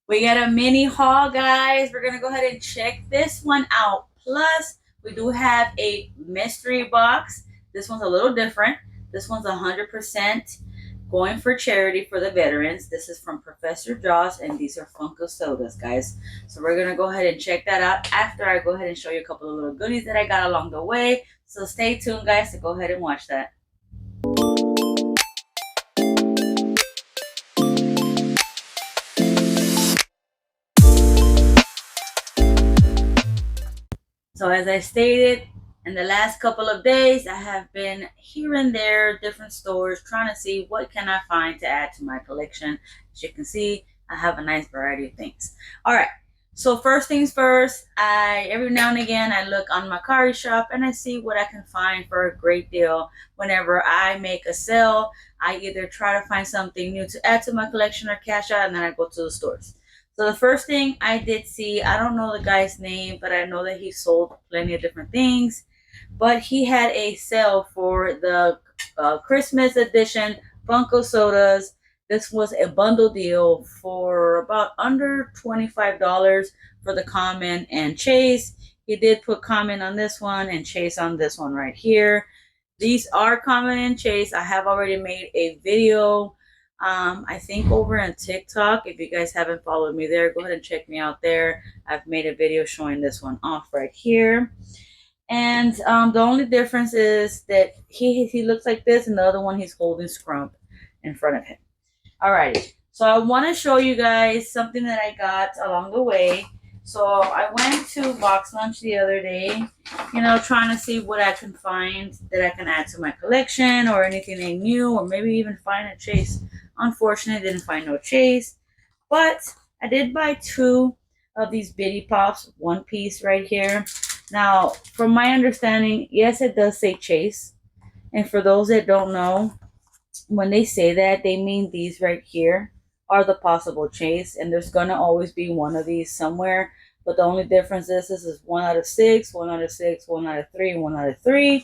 We got a mini haul, guys. We're gonna go ahead and check this one out. Plus, we do have a mystery box. This one's a little different. This one's 100% going for charity for the veterans. This is from Professor Joss, and these are Funko sodas, guys. So we're gonna go ahead and check that out after I go ahead and show you a couple of little goodies that I got along the way. So stay tuned, guys, to go ahead and watch that. So as I stated, in the last couple of days, I have been here and there, different stores, trying to see what can I find to add to my collection. As you can see, I have a nice variety of things. All right. So first things first, I every now and again I look on my Macari shop and I see what I can find for a great deal. Whenever I make a sale, I either try to find something new to add to my collection or cash out, and then I go to the stores. So the first thing I did see, I don't know the guy's name, but I know that he sold plenty of different things. But he had a sale for the Christmas edition Funko sodas. This was a bundle deal for about under $25 for the Common and Chase. He did put Common on this one and Chase on this one right here. These are Common and Chase. I have already made a video, I think over on TikTok. If you guys haven't followed me there, go ahead and check me out there. I've made a video showing this one off right here. And the only difference is that he looks like this, and the other one he's holding Scrump in front of him. Alrighty, so I want to show you guys something that I got along the way. So I went to Box Lunch the other day, trying to see what I can find that I can add to my collection or anything new, or maybe even find a Chase. Unfortunately, didn't find no Chase, but I did buy two of these Bitty Pops, one piece right here. Now, from my understanding, yes, it does say Chase. And for those that don't know, when they say that, they mean these right here are the possible Chase. And there's going to always be one of these somewhere. But the only difference is this is 1 out of 6, 1 out of 6, 1 out of 3, and 1 out of 3.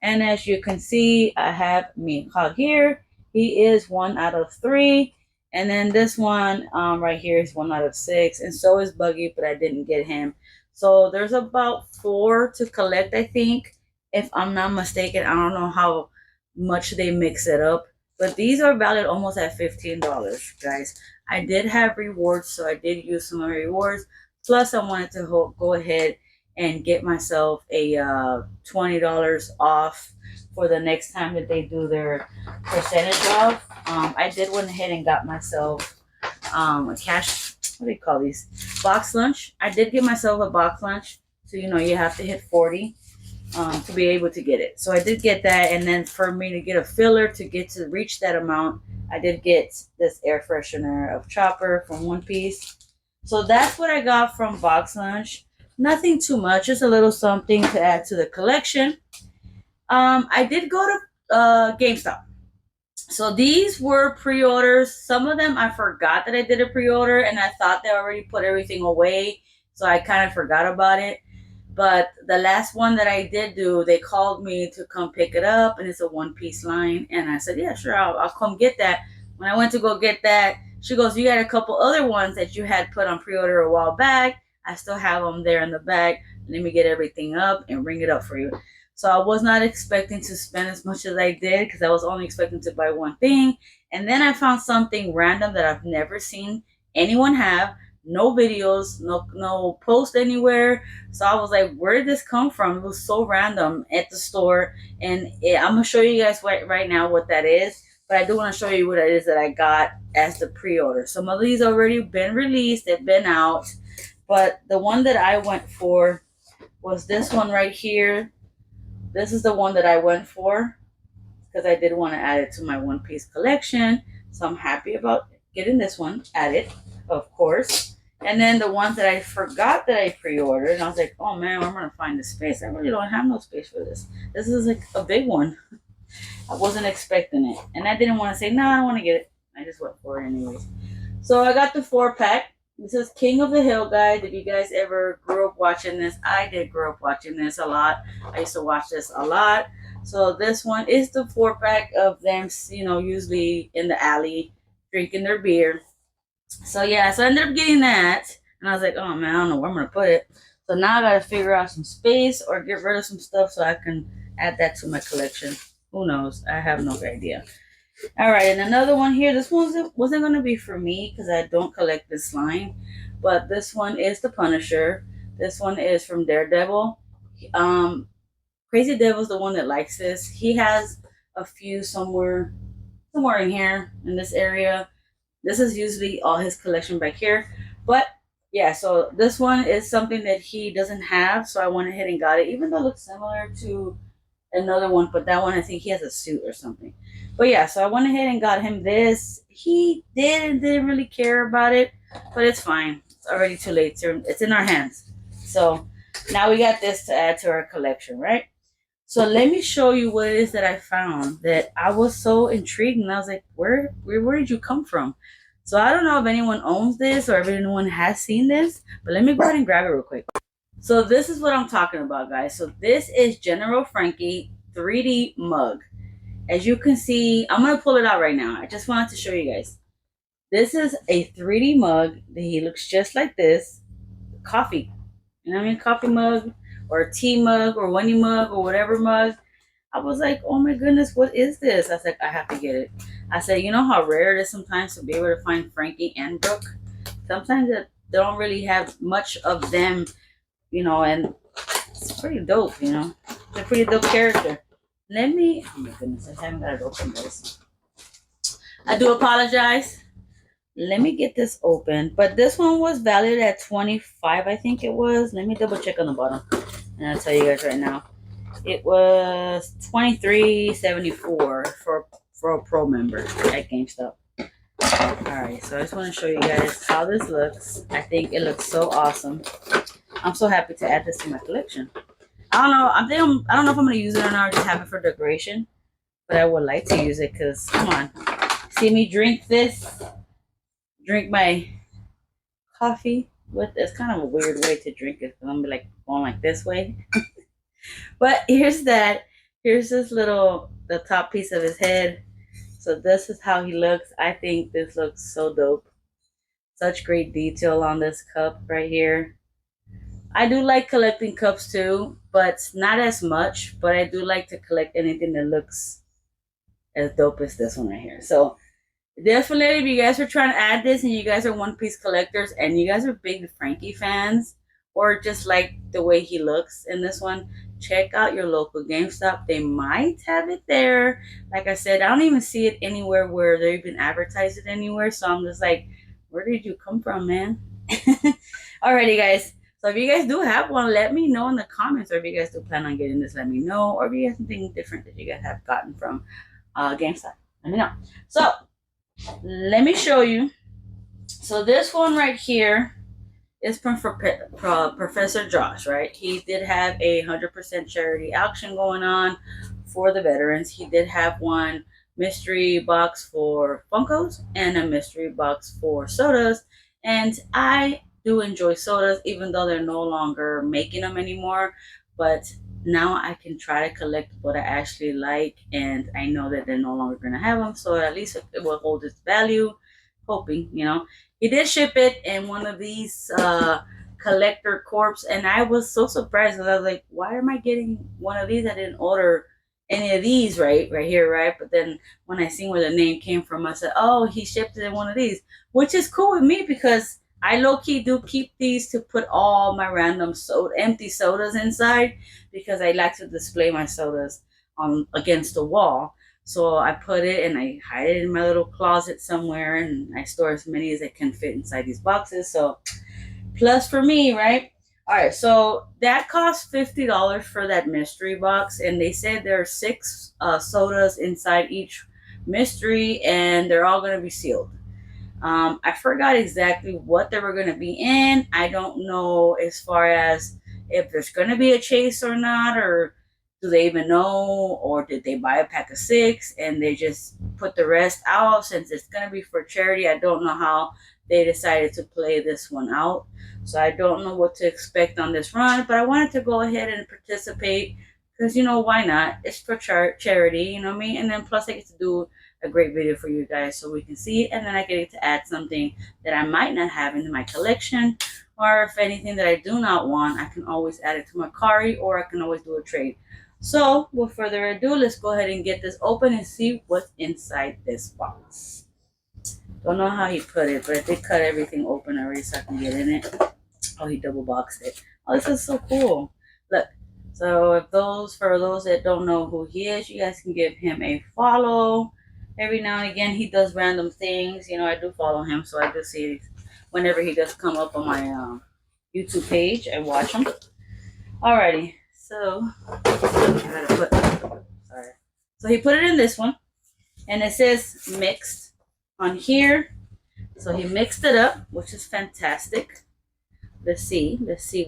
And as you can see, I have me caught here. He is 1 out of 3. And then this one right here is 1 out of 6. And so is Buggy, but I didn't get him. So there's about 4 to collect, I think, if I'm not mistaken. I don't know how much they mix it up, but these are valued almost at $15, guys. I did have rewards, so I did use some of my rewards. Plus, I wanted to go ahead and get myself a $20 off for the next time that they do their percentage off. I did went ahead and got myself a cash, what do you call these, box lunch. I did get myself a box lunch, so you have to hit 40 to be able to get it. So I did get that, and then for me to get a filler to reach that amount, I did get this air freshener of Chopper from One Piece. So that's what I got from box lunch. Nothing too much, just a little something to add to the collection. I did go to GameStop. So these were pre-orders. Some of them I forgot that I did a pre-order, and I thought they already put everything away, so I kind of forgot about it. But the last one that I did do, they called me to come pick it up, and it's a one-piece line. And I said, yeah, sure, I'll come get that. When I went to go get that, she goes, you got a couple other ones that you had put on pre-order a while back. I still have them there in the bag. Let me get everything up and ring it up for you. So I was not expecting to spend as much as I did, because I was only expecting to buy one thing. And then I found something random that I've never seen anyone have. No videos, no post anywhere. So I was like, where did this come from? It was so random at the store. And I'm going to show you guys right now what that is. But I do want to show you what it is that I got as the pre-order. Some of these already been released. They've been out. But the one that I went for was this one right here. This is the one that I went for, because I did want to add it to my One Piece collection. So I'm happy about getting this one added, of course. And then the ones that I forgot that I pre-ordered, and I was like, oh man, I'm going to find the space. I really don't have no space for this. This is like a big one. I wasn't expecting it. And I didn't want to say, no, I don't want to get it. I just went for it anyways. So I got the 4-pack. This is King of the Hill, guys. If you guys ever grew up watching this, I did grow up watching this a lot. I used to watch this a lot. So this one is the 4-pack of them, usually in the alley drinking their beer. So yeah, so I ended up getting that, and I was like, oh man, I don't know where I'm gonna put it. So now I gotta figure out some space or get rid of some stuff so I can add that to my collection. Who knows? I have no idea. All right, and another one here. This one wasn't gonna be for me because I don't collect this line, but this one is the Punisher. This one is from Daredevil. Um, Crazy Devil's the one that likes this. He has a few somewhere in here in this area. This is usually all his collection back here. But yeah, so this one is something that he doesn't have, so I went ahead and got it, even though it looks similar to another one, but that one I think he has a suit or something. But yeah, so I went ahead and got him this. He didn't really care about it, but it's fine. It's already too late. It's in our hands. So now we got this to add to our collection, right? So let me show you what it is that I found that I was so intrigued, and I was like, where did you come from? So I don't know if anyone owns this or if anyone has seen this, but let me go ahead and grab it real quick. So this is what I'm talking about, guys. So this is General Frankie 3D mug. As you can see, I'm gonna pull it out right now. I just wanted to show you guys. This is a 3D mug. He looks just like this. Coffee. You know what I mean? Coffee mug or a tea mug or one mug or whatever mug. I was like, oh my goodness, what is this? I said, I have to get it. I said, you know how rare it is sometimes to be able to find Frankie and Brooke? Sometimes they don't really have much of them, and it's pretty dope, It's a pretty dope character. Oh my goodness, I haven't got it open, guys. I do apologize. Let me get this open. But this one was valued at 25, I think it was. Let me double check on the bottom. And I'll tell you guys right now. It was $23.74 for a pro member at GameStop. Alright, so I just want to show you guys how this looks. I think it looks so awesome. I'm so happy to add this to my collection. I don't know. I don't know if I'm gonna use it or not. Or just have it for decoration, but I would like to use it because come on, see me drink this, drink my coffee with. It's kind of a weird way to drink it because I'm gonna be like going like this way. But here's that. Here's this the top piece of his head. So this is how he looks. I think this looks so dope. Such great detail on this cup right here. I do like collecting cups too, but not as much. But I do like to collect anything that looks as dope as this one right here. So definitely, if you guys are trying to add this and you guys are One Piece collectors and you guys are big Frankie fans or just like the way he looks in this one, check out your local GameStop. They might have it there. Like I said, I don't even see it anywhere where they even advertise it anywhere. So I'm just like, where did you come from, man? Alrighty, guys. So if you guys do have one, let me know in the comments. Or if you guys do plan on getting this, let me know. Or if you have something different that you guys have gotten from GameStop, let me know. So let me show you. So this one right here is from Professor Josh, right? He did have a 100% charity auction going on for the veterans. He did have one mystery box for Funkos and a mystery box for sodas. And I do enjoy sodas, even though they're no longer making them anymore. But now I can try to collect what I actually like, and I know that they're no longer going to have them. So at least it will hold its value, hoping, He did ship it in one of these collector corps, and I was so surprised because I was like, why am I getting one of these? I didn't order any of these right here, right? But then when I seen where the name came from, I said, oh, he shipped it in one of these, which is cool with me because I low-key do keep these to put all my random empty sodas inside because I like to display my sodas on against the wall. So I put it and I hide it in my little closet somewhere, and I store as many as I can fit inside these boxes. So plus for me, right? All right, so that cost $50 for that mystery box, and they said there are 6 sodas inside each mystery, and they're all going to be sealed. I forgot exactly what they were going to be in. I don't know as far as if there's going to be a chase or not, or do they even know, or did they buy a pack of 6 and they just put the rest out since it's going to be for charity. I don't know how they decided to play this one out. So I don't know what to expect on this run, but I wanted to go ahead and participate because, why not? It's for charity, you know what I mean? And then plus I get to do a great video for you guys so we can see it, and then I get to add something that I might not have into my collection, or if anything that I do not want, I can always add it to my cart, or I can always do a trade. So with further ado, let's go ahead and get this open and see what's inside this box. Don't know how he put it, but I did cut everything open already so I can get in it. Oh, he double boxed it. Oh, this is so cool. Look. So for those that don't know who he is, you guys can give him a follow. Every now and again, he does random things. You know, I do follow him, so I do see whenever he does come up on my YouTube page, I watch him. Alrighty, so So he put it in this one, and it says mixed on here. So he mixed it up, which is fantastic. Let's see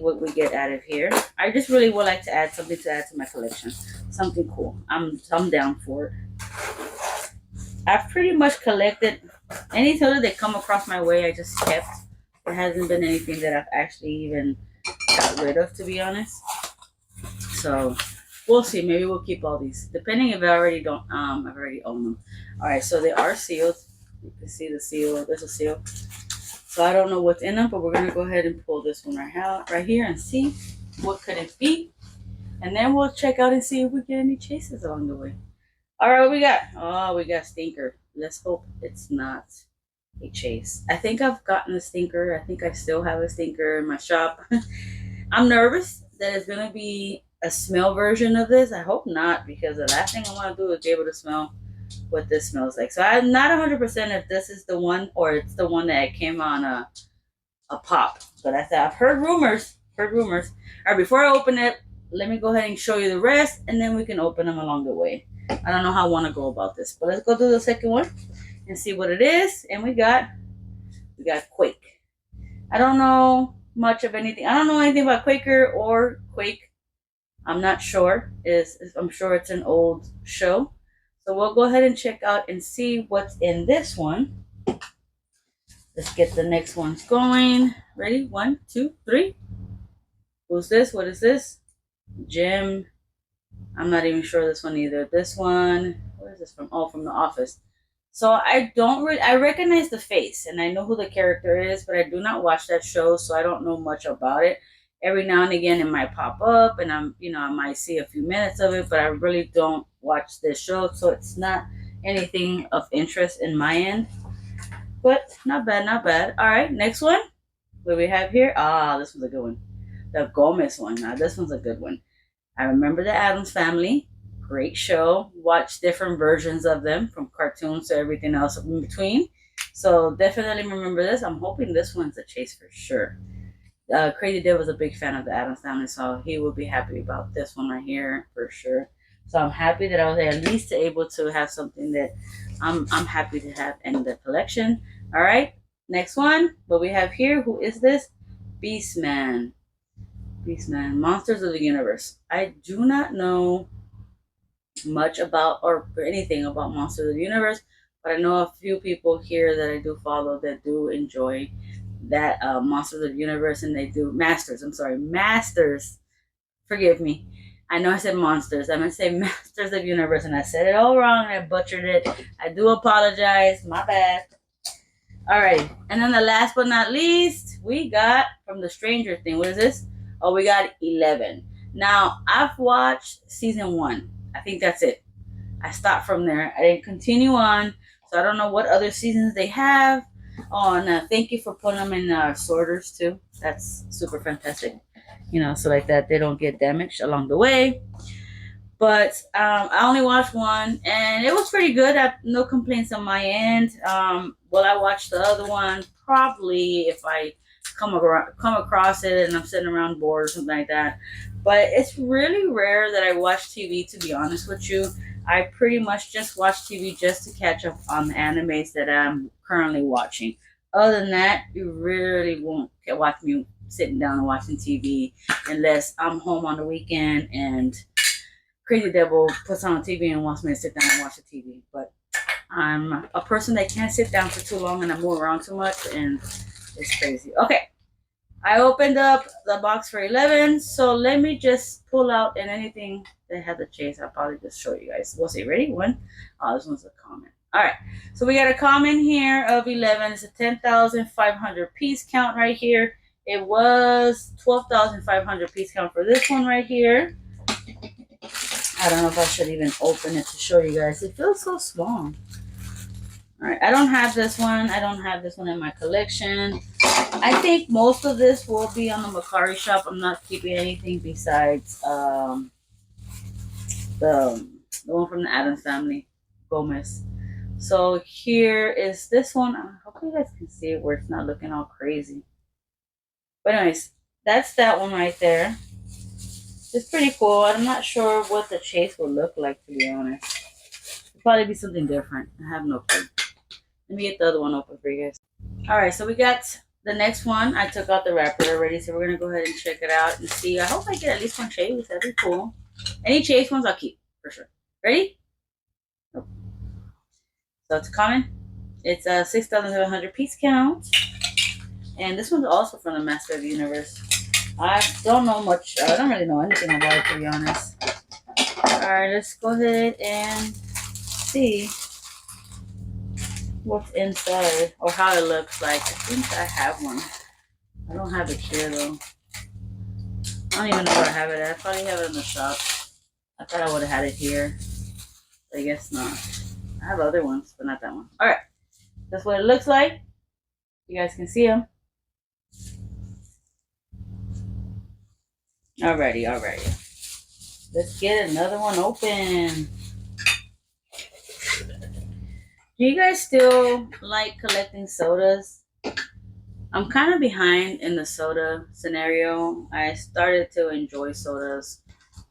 what we get out of here. I just really would like to add something to my collection, something cool. I'm down for it. I've pretty much collected any total that come across my way. I just kept. There hasn't been anything that I've actually even got rid of, to be honest. So we'll see. Maybe we'll keep all these, depending if I already don't. I've already owned them. All right, so they are sealed. You can see the seal. There's a seal. So I don't know what's in them, but we're going to go ahead and pull this one right here and see what could it be. And then we'll check out and see if we get any chases along the way. All right, what we got? Oh, we got Stinker. Let's hope it's not a chase. I think I've gotten a Stinker. I think I still have a Stinker in my shop. I'm nervous that it's going to be a smell version of this. I hope not, because the last thing I want to do is be able to smell what this smells like. So I'm not 100% if this is the one or it's the one that came on a pop. But I've heard rumors. All right, before I open it, let me go ahead and show you the rest, and then we can open them along the way. I don't know how I want to go about this, but let's go to the second one and see what it is. And we got Quake. I don't know much of anything. I don't know anything about Quaker or Quake. I'm not sure. I'm sure it's an old show. So we'll go ahead and check out and see what's in this one. Let's get the next ones going. Ready? 1, 2, 3. Who's this? What is this? Jim. I'm not even sure this one either. This one, where is this from? Oh, from The Office. So I recognize the face and I know who the character is, but I do not watch that show, so I don't know much about it. Every now and again it might pop up and I might see a few minutes of it, but I really don't watch this show, so it's not anything of interest in my end. But not bad. All right, next one. What do we have here? This one's a good one. The Gomez one. Now this one's a good one. I remember the Addams Family. Great show. Watched different versions of them, from cartoons to everything else in between. So definitely remember this. I'm hoping this one's a chase for sure. Crazy Dave was a big fan of the Addams Family, so he will be happy about this one right here for sure. So I'm happy that I was at least able to have something that I'm happy to have in the collection. All right, next one. What we have here? Who is this? Beastman. Monsters of the Universe. I do not know much about or anything about Monsters of the Universe, but I know a few people here that I do follow that do enjoy that Monsters of the Universe, and they do Masters. Forgive me. I know I said monsters. I'm going to say Masters of the Universe, and I said it all wrong. I butchered it. I do apologize. My bad. All right. And then the last but not least, we got from the Stranger Thing. What is this? Oh, we got 11. Now, I've watched season 1. I think that's it. I stopped from there. I didn't continue on, so I don't know what other seasons they have. Oh, and thank you for putting them in sorters too. That's super fantastic. So like that they don't get damaged along the way. But I only watched one, and it was pretty good. No complaints on my end. Will I watch the other one? Probably, if I come across it and I'm sitting around bored or something like that. But it's really rare that I watch TV, to be honest with you. I pretty much just watch TV just to catch up on the animes that I'm currently watching. Other than that, you really won't watch me sitting down and watching TV unless I'm home on the weekend and Crazy Devil puts on TV and wants me to sit down and watch the TV. But I'm a person that can't sit down for too long and I move around too much, and it's crazy. Okay, I opened up the box for 11, so let me just pull out and anything that had the chase, I'll probably just show you guys. We'll see. Ready? One. Oh, this one's a comment. All right, so we got a comment here of 11. It's a 10,500 piece count right here. It was 12,500 piece count for this one right here. I don't know if I should even open it to show you guys. It feels so small. All right, I don't have this one. I don't have this one in my collection. I think most of this will be on the Macari shop. I'm not keeping anything besides the one from the Addams family, Gomez. So here is this one. I hope you guys can see it where it's not looking all crazy. But anyways, that's that one right there. It's pretty cool. I'm not sure what the chase will look like, to be honest. It'll probably be something different. I have no clue. Let me get the other one open for you guys. All right, so we got the next one. I took out the wrapper already, so we're gonna go ahead and check it out and see. I hope I get at least one chase. That'd be cool. Any chase ones, I'll keep for sure. Ready? Nope. So it's common. It's a 6,700 piece count, and this one's also from the Master of the Universe. I don't know much. I don't really know anything about it, to be honest. All right, let's go ahead and see what's inside or how it looks like. I think I have one. I don't have it here though. I don't even know where I have it at. I probably have it in the shop. I thought I would have had it here. But I guess not. I have other ones, but not that one. Alright. That's what it looks like. You guys can see them. Alrighty. Let's get another one open. Do you guys still like collecting sodas? I'm kind of behind in the soda scenario. I started to enjoy sodas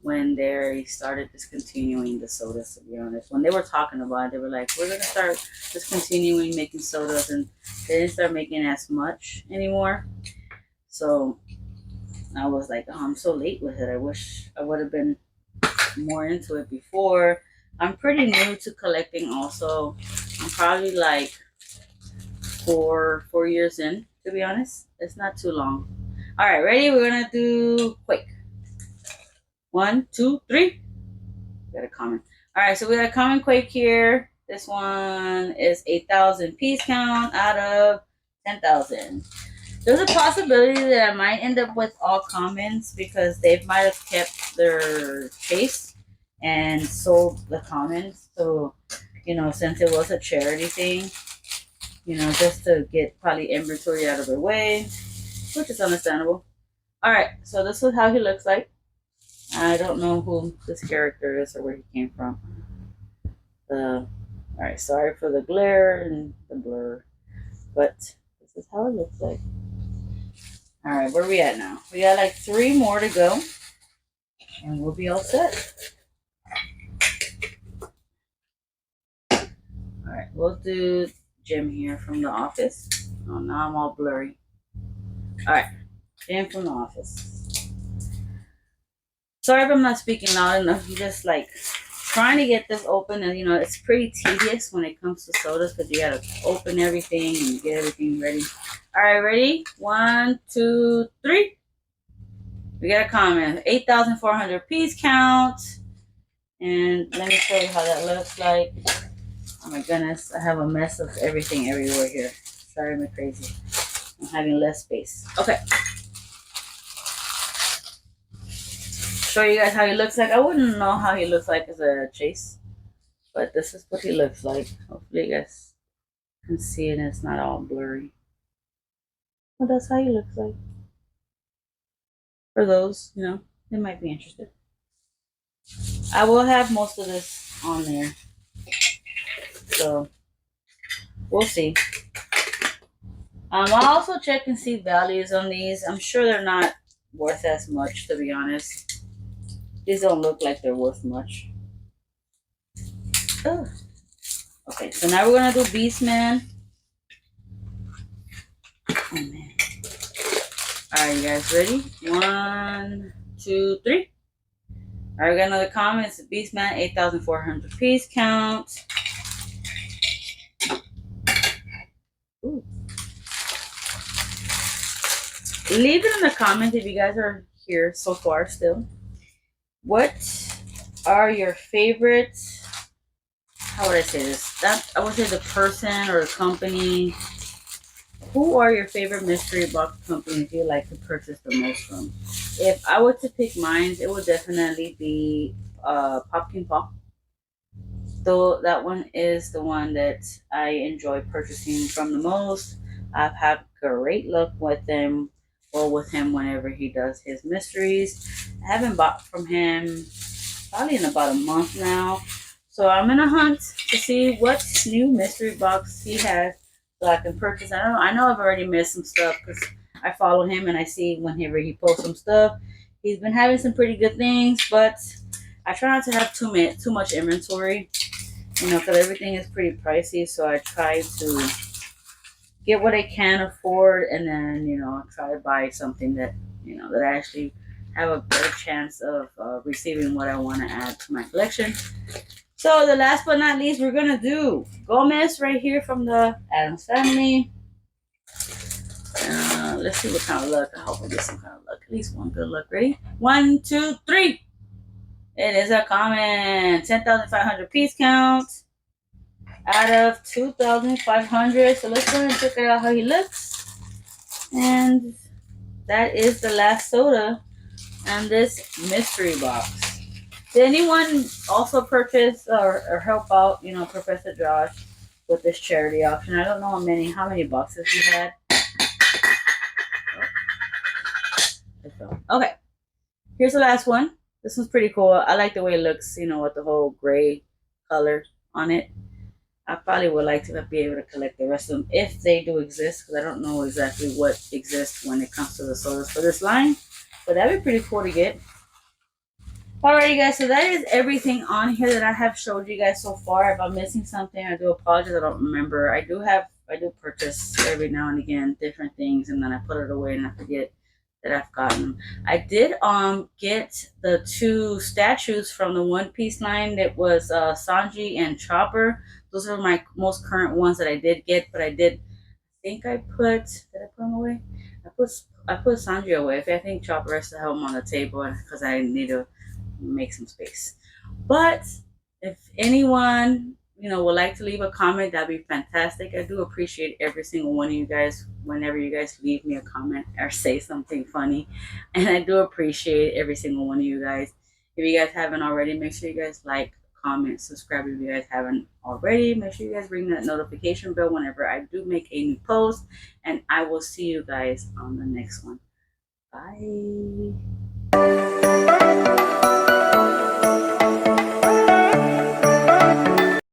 when they started discontinuing the sodas, to be honest. When they were talking about it, they were like, we're going to start discontinuing making sodas, and they didn't start making as much anymore. So I was like, oh, I'm so late with it. I wish I would have been more into it before. I'm pretty new to collecting also. I'm probably like four years in, to be honest. It's not too long. All right, ready? We're gonna do quick. 1, 2, 3. We got a comment. All right, so we got a common Quake here. This one is 8,000 piece count out of 10,000. There's a possibility that I might end up with all commons because they might have kept their chase and sold the commons. So, you know, since it was a charity thing, you know, just to get probably inventory out of their way, which is understandable. All right, so this is how he looks like. I don't know who this character is or where he came from. All right, sorry for the glare and the blur, but this is how it looks like. All right, where are we at now? We got like 3 more to go, and we'll be all set. All right, we'll do Jim here from The Office. Oh, now I'm all blurry. All right, Jim from The Office. Sorry if I'm not speaking loud enough. I'm just like trying to get this open, and you know, it's pretty tedious when it comes to sodas because you gotta open everything and get everything ready. All right, ready? 1, 2, 3. We got a comment. 8,400 piece count. And let me show you how that looks like. Oh my goodness, I have a mess of everything everywhere here. Sorry, I'm crazy. I'm having less space. Okay. Show you guys how he looks like. I wouldn't know how he looks like as a chase, but this is what he looks like. Hopefully you guys can see it and it's not all blurry. Well, that's how he looks like. For those, you know, they might be interested. I will have most of this on there. So we'll see. I'll also check and see values on these. I'm sure they're not worth as much, to be honest. These don't look like they're worth much. Ugh. Okay, so now we're gonna do Beastman. Oh man. Alright, you guys ready? 1, 2, 3. Alright, we got another comment. It's Beastman, 8,400 piece count. Ooh. Leave it in the comments if you guys are here so far still. What are your favorite how would I say this? That I would say the person or the company. Who are your favorite mystery box companies you like to purchase the most from? If I were to pick mine, it would definitely be Popkin Pop. Though that one is the one that I enjoy purchasing from the most. I've had great luck with them or with him whenever he does his mysteries. I haven't bought from him probably in about a month now. So I'm in a hunt to see what new mystery box he has so I can purchase. I know I've already missed some stuff because I follow him and I see whenever he posts some stuff. He's been having some pretty good things, but I try not to have too much inventory, because everything is pretty pricey. So I try to get what I can afford, and then try to buy something that I actually have a better chance of receiving what I want to add to my collection. So the last but not least, we're gonna do Gomez right here from the Adams family. Let's see what kind of luck. I hope I get some kind of luck. At least one good luck. Ready? 1, 2, 3. It is a common 10,500 piece count out of 2,500. So let's go ahead and check out how he looks. And that is the last soda on this mystery box. Did anyone also purchase or help out, Professor Josh with this charity auction? I don't know how many boxes he had. Okay, here's the last one. This one's pretty cool. I like the way it looks, with the whole gray color on it. I probably would like to be able to collect the rest of them if they do exist, because I don't know exactly what exists when it comes to the sodas for this line. But that'd be pretty cool to get. Alrighty guys, so that is everything on here that I have showed you guys so far. If I'm missing something, I do apologize. I don't remember. I do purchase every now and again different things, and then I put it away and I forget that I've gotten. I did get the 2 statues from the One Piece line. That was Sanji and Chopper. Those are my most current ones that I did get, but did I put them away? I put Sanji away. I think Chopper has to have him on the table because I need to make some space. But if anyone would like to leave a comment, that'd be fantastic. I do appreciate every single one of you guys whenever you guys leave me a comment or say something funny, and I do appreciate every single one of you guys. If you guys haven't already, make sure you guys like, comment, subscribe. If you guys haven't already, make sure you guys ring that notification bell whenever I do make a new post, and I will see you guys on the next one. Bye.